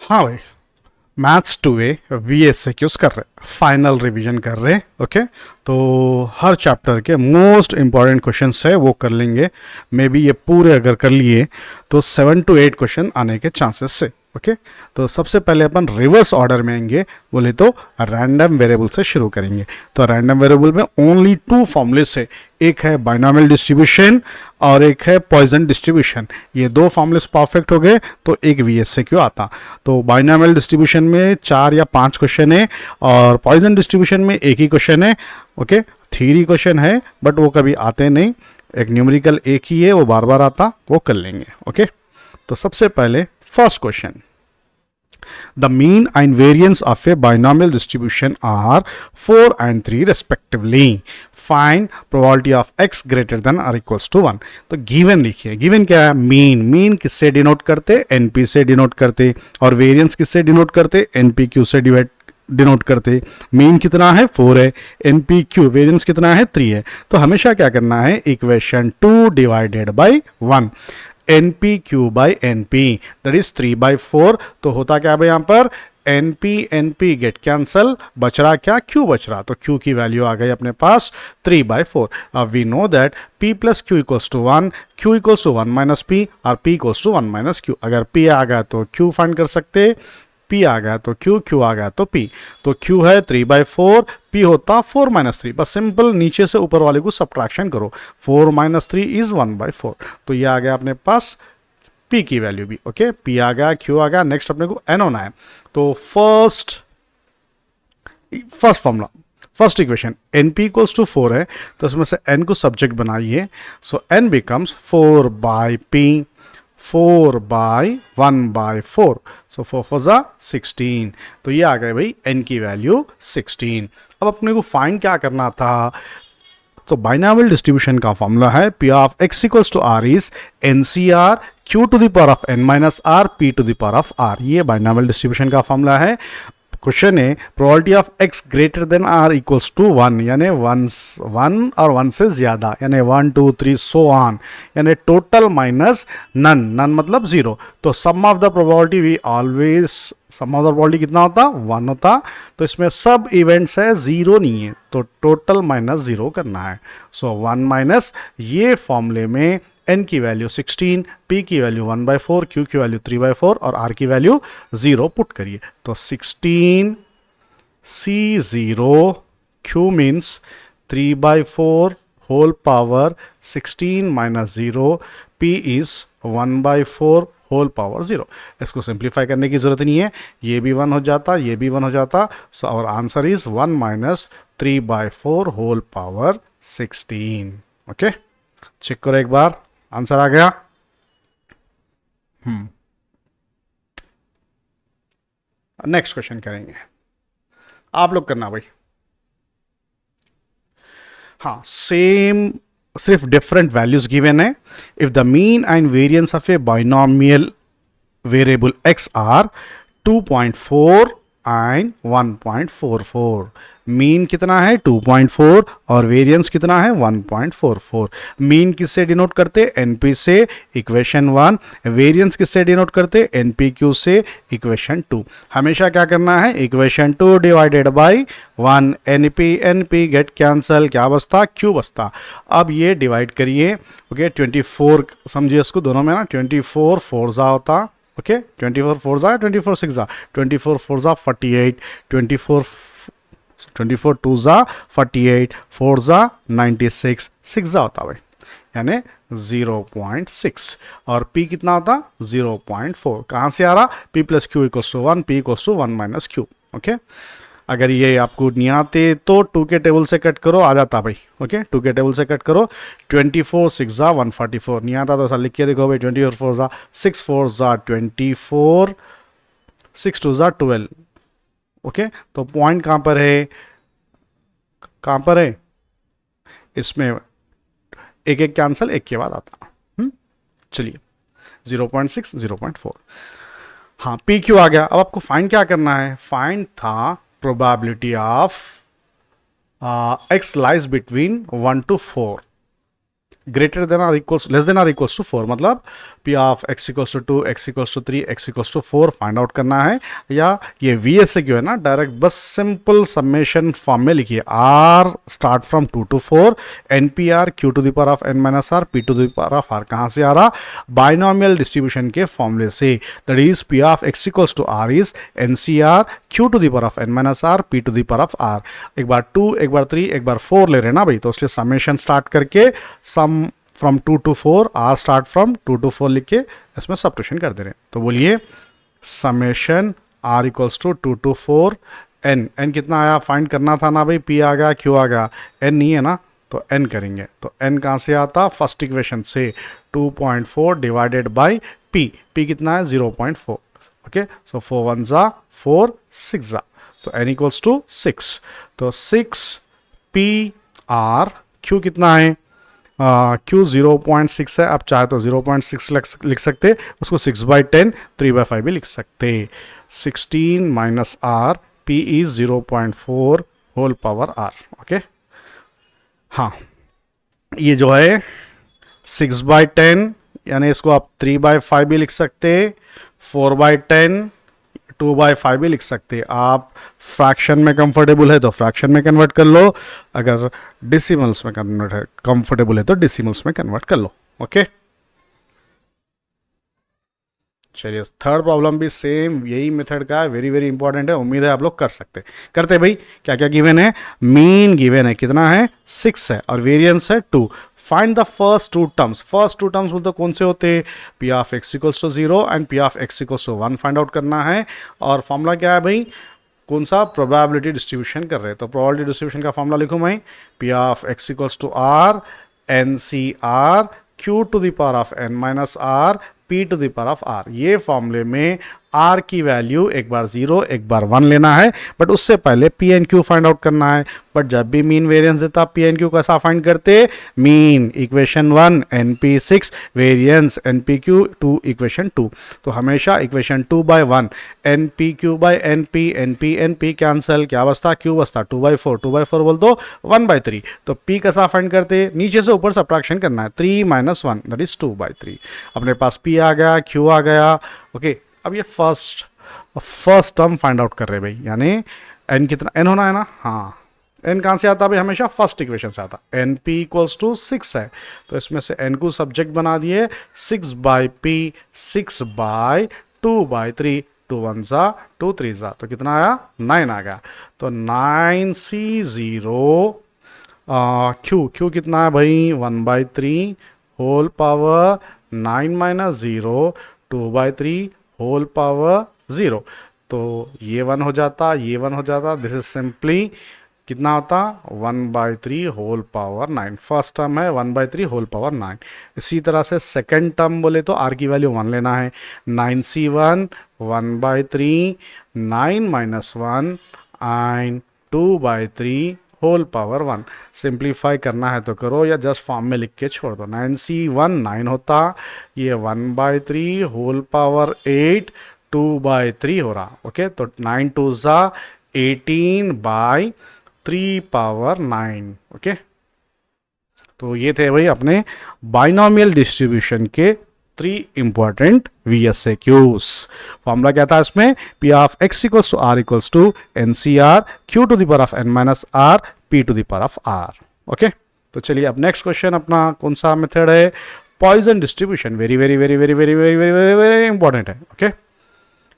हाँ भाई, maths 2A VSAQs कर रहे, फाइनल रिवीजन कर रहे। ओके, तो हर चैप्टर के मोस्ट इंपॉर्टेंट क्वेश्चंस है वो कर लेंगे। मे बी ये पूरे अगर कर लिए तो 7 to 8 क्वेश्चन आने के चांसेस है। ओके, तो सबसे पहले अपन रिवर्स ऑर्डर में आएंगे, बोले तो रैंडम वेरिएबल से शुरू करेंगे। तो रैंडम वेरिएबल में ओनली 2 फॉर्मूलेस है, एक है बाइनोमियल डिस्ट्रीब्यूशन और एक है पॉइजन डिस्ट्रीब्यूशन। ये 2 फॉर्मूलेस परफेक्ट हो गए तो एक VSAQ आता। तो बाइनोमियल डिस्ट्रीब्यूशन में 4 या 5 क्वेश्चन है और पॉइजन डिस्ट्रीब्यूशन में एक ही क्वेश्चन है। ओके, थ्योरी क्वेश्चन है बट वो कभी आते नहीं, एक न्यूमेरिकल एक ही है वो बार बार आता, वो कर लेंगे। ओके, तो सबसे पहले first question, the mean and variance of a binomial distribution are 4 and 3 respectively. Find probability of x greater than or equals to 1. तो गिवन लिखिए, गिवन क्या है? मीन किससे डिनोट करते? NP से डिनोट करते। और वेरिएंस किससे डिनोट करते? NPQ से डिनोट करते। मीन कितना है? 4 है। NPQ वेरिएंस कितना है? 3 है। तो हमेशा क्या करना है? Equation 2 divided by 1, NPQ by NP that is 3/4। तो होता क्या है यहाँ पर? NP गेट कैंसल, बच रहा क्या? Q बच रहा। तो Q की वैल्यू आ गई अपने पास 3/4। अब we know that P plus Q equals to 1, Q equals to 1 minus P और P equals to 1 minus Q। अगर P आ गया तो Q फाइंड कर सकते, P आ गया तो Q आ गया तो P। तो Q है 3/4, P होता 4 माइनस 3। बस सिंपल नीचे से ऊपर वाले को सब्ट्रैक्शन करो, 4 माइनस 3 इज 1/4। तो ये आ गया अपने पास P की वैल्यू भी। ओके, P आ गया, Q आ गया। नेक्स्ट अपने को N होना है। तो first formula, first equation NP equals to 4 है तो उसमें से N को सब्जेक्ट बनाइए। सो N बिकम्स 4/P, 4/1/4। सो 4 4 जा 16। तो ये आ गए भाई N की वैल्यू 16। अब अपने को फाइंड क्या करना था? तो बाइनोमियल डिस्ट्रीब्यूशन का फॉर्मूला है P of x equals to R is NCR Q to the power of N minus R P to the power of R। ये बाइनोमियल डिस्ट्रीब्यूशन का फॉर्मूला है। क्वेश्चन है probability of x greater than R equals to 1, यानी 1 और 1 से ज्यादा, यानी 1 2 3 so on, यानी टोटल माइनस नन मतलब 0। तो sum of the probability we always, sum of the probability कितना होता? 1 होता। तो इसमें सब इवेंट्स है, 0 नहीं है, तो टोटल माइनस 0 करना है। सो 1 माइनस, ये फॉर्मूले में N की वैल्यू 16, P की वैल्यू 1/4, Q की वैल्यू 3/4 और R की वैल्यू 0 पुट करिए। तो 16 C0 Q means 3/4 whole power 16 minus 0, P is 1/4 whole power 0। इसको सिंप्लीफाई करने की जरूरत नहीं है, ये भी 1 हो जाता, ये भी 1 हो जाता। So our answer is 1 minus 3/4 whole power 16। Okay, check करो एक बार, आंसर आ गया। नेक्स्ट क्वेश्चन करेंगे, आप लोग करना भाई। हाँ, सेम, सिर्फ डिफरेंट वैल्यूज गिवन है। If the mean and variance of a binomial variable x are 2.4 and 1.44, mean कितना है? 2.4 और वेरिएंस कितना है? 1.44। मीन किससे डिनोट करते? NP से, इक्वेशन 1। वेरिएंस किससे डिनोट करते? NPQ से, इक्वेशन 2। हमेशा क्या करना है? Equation 2 divided by 1, NP get cancel, क्या बचता? Q बचता। अब ये डिवाइड करिए। ओके, 24 समझिए इसको, दोनों में ना 24 4 जा होता। ओके, 24 4 जा, 24 6 जा, 24 4 जा 48, 24 2 जा 48, 4 जा 96, 6 जा होता भाई, यानी 0.6। और P कितना होता? 0.4। कहाँ से आ रहा? P plus Q equals to 1, P equals to 1 minus Q। Okay, अगर ये आपको नहीं आते तो 2 के टेबल से कट करो, आ जाता भाई। ओके, 2 के टेबल से कट करो। 24 6 जा 144, नहीं आता तो ऐसा लिख के देखो भाई, 24 4 जा 6 4 जा 24, 6 2 जा 12। ओके, तो पॉइंट कहां पर है? कहां पर है? इसमें एक एक कैंसल, एक के बाद आता। चलिए 0.6 0.4। हाँ, PQ आ गया। अब आपको फाइंड क्या करना है? फाइंड था probability of x lies between 1 to 4। Greater than or equals less than or equals to 4, मतलब P of x equals to 2, x equals to 3, x equals to 4 find out करना है। या ये वी एस से क्यों है ना, डायरेक्ट बस सिंपल समेशन फॉर्म में लिखिए, R start from 2 to 4 N P R Q to the power of N minus R P to the power of R. कहाँ से आ रहा, बाइनोमियल डिस्ट्रीब्यूशन के फॉर्मूले से, that is P of x equals to R is N C R Q to the power of N minus R P to the power of R. एक बार 2, एक बार 3, एक बार 4 ले रहे हैं ना भाई, तो इसलिए समेशन स्टार्ट करके sum from 2 to 4, or start from 2 to 4 लिख के इसमें सब्ट्रैक्शन कर दे रहे हैं। तो बोलिए summation R equals to 2 to 4 N, N कितना आया फाइंड करना था ना भाई, पी आ गया क्यू आ गया, एन नहीं है ना तो एन करेंगे। तो एन कहाँ से आता, फर्स्ट इक्वेशन से 2.4 डिवाइडेड बाई पी, पी कितना है 0.4, ओके। सो 4 1 जा 4, 6 जा, सो एन इक्वल्स टू 6। तो 6 पी आर, क्यू कितना है, क्यू 0.6 है, आप चाहे तो 0.6 लिख सकते, उसको 6/10 3/5 भी लिख सकते। 16 minus R, P is 0.4 whole power R, okay. हाँ, ये जो है 6/10 यानी इसको आप 3/5 भी लिख सकते, 4/10 2/5 भी लिख सकते। आप फ्रैक्शन में कंफर्टेबल है तो फ्रैक्शन में कन्वर्ट कर लो, अगर डिसिमल्स में कन्वर्ट है कंफर्टेबल है तो डिसिमल्स में कन्वर्ट कर लो, ओके। चलिए थर्ड प्रॉब्लम भी सेम यही मेथड का है, वेरी वेरी इंपॉर्टेंट है, उम्मीद है आप लोग कर सकते। करते भाई, क्या क्या गिवन है, मीन गिवन है कितना है 6 है और वेरिएंस है 2। Find the first two terms, first two terms बोलते कौन से होते हैं, P of x equals to 0 and P of x equals to 1 find out करना है। और फॉर्मूला क्या है भाई, कौन सा, प्रोबेबिलिटी डिस्ट्रीब्यूशन कर रहे हैं, तो प्रोबेबिलिटी डिस्ट्रीब्यूशन का फॉर्मूला लिखूं मैं, P of x equals to R N C R Q to the power of N minus R P to the power of R. ये फॉर्मूले में आर की वैल्यू एक बार 0 एक बार 1 लेना है, बट उससे पहले P N Q find out करना है। बट जब भी मीन वेरिएंस देता पी एन क्यू कैसा फाइंड करते, mean equation 1 N P 6 variance N P Q 2 equation 2। तो हमेशा equation 2/1 N P Q by N P cancel, क्या बचता क्यू बचता 2/4, 2/4 बोल दो 1/3। तो पी कैसा फाइंड करते, नीचे से ऊपर सब्ट्रैक्शन करना है, 3 - 1 दैट इज 2/3। अपने पास पी आ गया क्यू आ गया, ओके। अब ये फर्स्ट टर्म फाइंड आउट कर रहे भाई, यानी एन कितना, एन होना है ना, हाँ एन कहाँ से आता भाई, हमेशा फर्स्ट इक्वेशन से आता, एन पी इक्वल्स टू 6 है, तो इसमें से एन को सब्जेक्ट बना दिए 6/p 6/2/3, 2 1 जा 2 3 जा, तो कितना आया 9 आ गया। तो 9c0 क्यू कितना है भाई 1/3 होल पावर 9 - 0 2/3 होल पावर 0। तो ये 1 हो जाता, ये 1 हो जाता, दिस इज सिंपली कितना होता 1/3 होल पावर 9। फर्स्ट टर्म है 1/3 होल पावर 9। इसी तरह से सेकंड टर्म बोले तो आर की वैल्यू 1 लेना है, 9c1 1/3 9 - 1 and 2/3 whole power 1। Simplify करना है तो करो या जस्ट फॉर्म में लिख के छोड़ दो, 9c1 9 होता, ये 1/3 होल पावर 8 2/3 हो रहा, ओके। तो 9 2 जा 18/3 पावर 9, ओके। तो ये थे भाई अपने बाइनोमियल डिस्ट्रीब्यूशन के 3 इंपॉर्टेंट VSAQs। फॉर्मूला क्या था इसमें, P of x equals to R equals to NCR Q to the power of n minus R P to the power of R, okay. तो चलिए अब नेक्स्ट क्वेश्चन अपना कौन सा मेथड है, Poisson distribution, very very very very very very very very very important है, okay.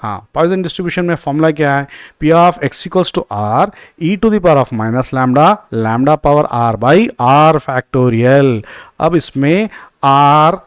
हाँ, Poisson distribution में फॉर्मूला क्या है, P of x equals to R e to the power of minus lambda lambda power R by R factorial. अब इसमें R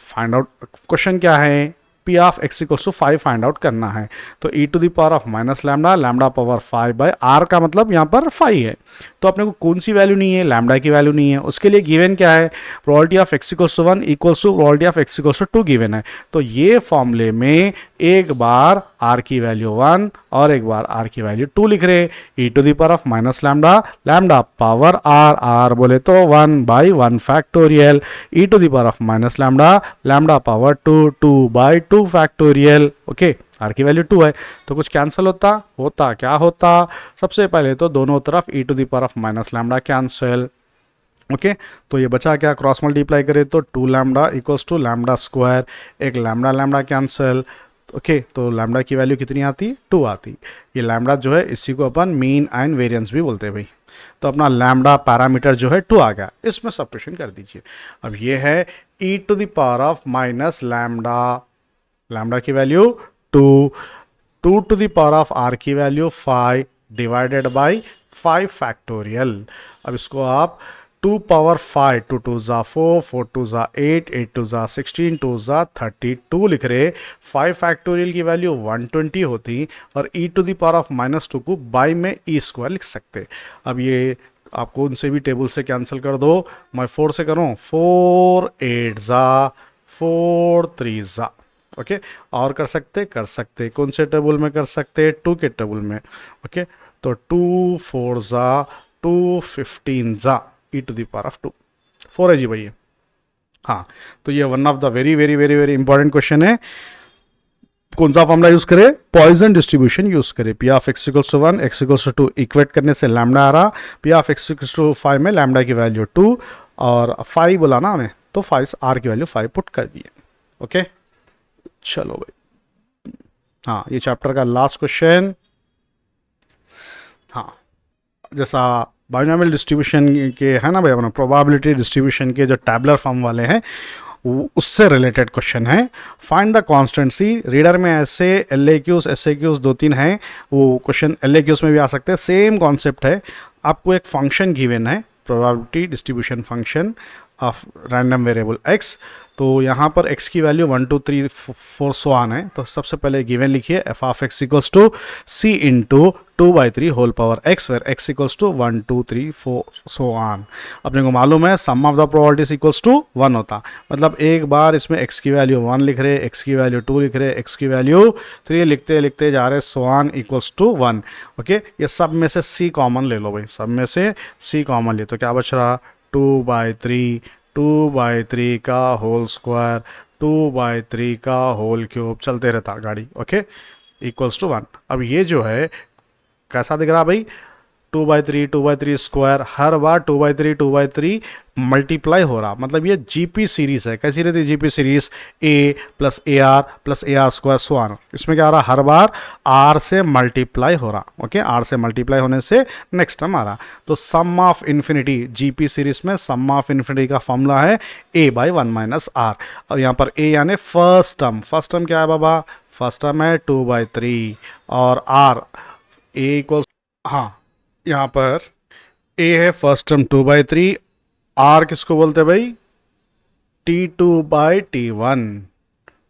find out, question क्या है, P of x equals to 5 find out करना है, तो e to the power of minus lambda lambda power 5 by R का मतलब यहाँ पर 5 है। तो अपने को कौन सी वैल्यू नहीं है, लैम्डा की वैल्यू नहीं है, उसके लिए गिवन क्या है, probability of x equals to 1 equals to probability of x equals to 2 given है। तो ये फॉर्मूले में एक बार R की वैल्यू 1 और एक बार R की वैल्यू 2 लिख रहे, e to the power of minus lambda lambda power R बोले तो 1/1 factorial, e to the power of minus lambda lambda power 2/2 factorial, okay. R की वैल्यू 2 है तो कुछ कैंसिल होता क्या होता, सबसे पहले तो दोनों तरफ e to the power of minus lambda cancel, okay तो ये बचा क्या, क्रॉस मल्टीप्लाई करें तो 2 lambda equals to lambda square, एक लैम्डा लैम्डा कैंसिल। ओके तो लैम्डा की वैल्यू कितनी आती, 2 आती। ये लैम्डा जो है इसी को अपन मीन एंड वेरिएंस भी बोलते हैं भाई। तो अपना लैम्डा पैरामीटर जो है 2 आ गया, इसमें सब्ट्रैक्शन कर दीजिए। अब ये है e to the power of minus lambda, lambda की value 2, 2 to the power of r की वैल्यू 5 डिवाइडेड बाई 5 फैक्टोरियल। अब इसको आप 2 पावर 5, 2 2 ज़ा 4, 4 2 ज़ा 8, 8 2 ज़ा 16, 2 ज़ा 32 लिख रहे। 5 फैक्टोरियल की वैल्यू 120 होती और e to the power of minus 2 को बाई में e स्क्वायर लिख सकते। अब ये आपको उनसे भी टेबल से कैंसिल कर दो, मैं 4 से करूँ, 4 8 ज़ा 4 3 ज़ा। ओके और कर सकते कौन से टेबल में कर सकते, 2 के टेबल में। ओके तो 2 4 ज़ा 2 15 ज़ा e to the power of 2, 4 है जी भैया। हाँ तो ये one of the very very very very important question है। कौन सा फॉर्मूला यूज करें, पॉइजन डिस्ट्रीब्यूशन यूज करें। P of x equals to 1, x equals to 2 equate करने से लैम्डा आ रहा। P of x equals to 5 में लैम्डा की वैल्यू 2 और 5 बोला ना हमें, तो 5 आर की वैल्यू 5 पुट कर दिए। ओके चलो भाई, हाँ ये चैप्टर का लास्ट क्वेश्चन। हाँ जैसा बाइनोमियल डिस्ट्रीब्यूशन के है ना भाई, अपना प्रोबेबिलिटी डिस्ट्रीब्यूशन के जो टैबुलर फॉर्म वाले हैं उससे रिलेटेड क्वेश्चन है। Find the constituency. रीडर में ऐसे LAQs SAQs 2-3 हैं, वो क्वेश्चन LAQs में भी आ सकते हैं, सेम कॉन्सेप्ट है। आपको एक फंक्शन गिवन है, probability distribution function of random variable x। तो यहाँ पर x की वैल्यू 1 2 3 4 सो ऑन है। तो सबसे पहले गिवन लिखिए f of x equals to c into 2/3 whole power x, where x equals to 1 2 3 4 so on. अपने को मालूम है sum of the probabilities equals to 1 होता, मतलब एक बार इसमें x की वैल्यू 1 लिख रहे, x की वैल्यू 2 लिख रहे, x की वैल्यू 3 लिखते लिखते जा रहे, so on equals to 1। Okay ये सब में से c कॉमन ले लो भाई, सब में से c कॉमन ले तो क्या बच रहा, 2/3, 2/3 का होल स्क्वायर, 2/3 का होल क्यूब, चलते रहता गाड़ी। Okay equals to 1। अब ये जो है कैसा दिख रहा भाई, 2/3 स्क्वायर, हर बार 2/3 मल्टीप्लाई हो रहा, मतलब ये जीपी सीरीज है। कैसी रहती है GP series, a plus AR square so on. इसमें क्या आ रहा, हर बार r से मल्टीप्लाई हो रहा। ओके आर से मल्टीप्लाई होने से नेक्स्ट टर्म आ रहा। तो sum of infinity, GP series में सम ऑफ इन्फिनिटी का फॉर्मूला है a/1 माइनस r। और यहाँ पर a यानी फर्स्ट टर्म क्या है बाबा, फर्स्ट टर्म है 2/3 और r a इक्वल्स, हाँ यहाँ पर a है फर्स्ट टर्म 2/3, r किसको बोलते भाई, T2/T1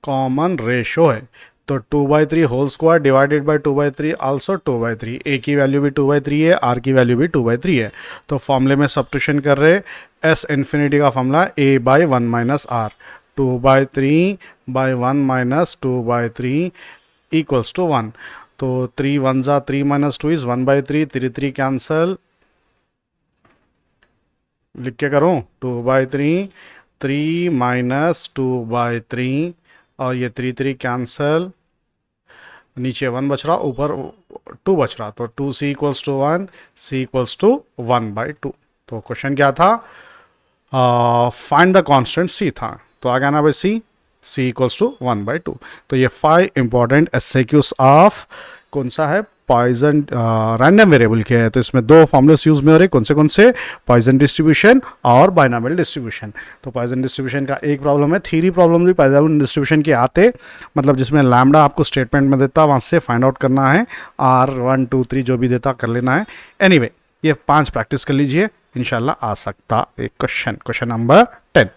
कॉमन रेशो है। तो 2/3 whole square divided by 2/3 also 2/3, a की वैल्यू भी 2/3 है, r की वैल्यू भी 2/3 है। तो फॉर्मूले में सब्स्टिट्यूशन कर रहे, s इन्फिनिटी का formula a/1 minus r, 2/3/1 minus 2/3 equals to 1। तो 3 1 ज़ा 3 माइनस 2 इज 1/3, 3 3 कैंसल, लिख के करूँ 2/3, 3 माइनस 2/3 और ये 3 3 कैंसल, नीचे 1 बच रहा, ऊपर 2 बच रहा। तो 2c equals to 1, c equals to 1/2। तो क्वेश्चन क्या था, फाइंड द कांस्टेंट c था। तो आ गया ना भाई c इक्वल्स टू 1/2। तो ये 5 इंपॉर्टेंट SAQs ऑफ कौन सा है, पॉइजन रैंडम वेरिएबल के है। तो इसमें 2 फॉर्मूलेस यूज में हो रहे, कौन से पॉइजन डिस्ट्रीब्यूशन और बाइनोमियल डिस्ट्रीब्यूशन। तो पॉइजन डिस्ट्रीब्यूशन का एक प्रॉब्लम है, थ्योरी प्रॉब्लम भी पॉइजन डिस्ट्रीब्यूशन के आते, मतलब जिसमें लैम्डा आपको स्टेटमेंट में देता, वहाँ से फाइंड आउट करना है, R1 2 3 जो भी देता कर लेना है। एनीवे ये 5 प्रैक्टिस कर लीजिए, इंशाल्लाह आ सकता एक क्वेश्चन नंबर 10।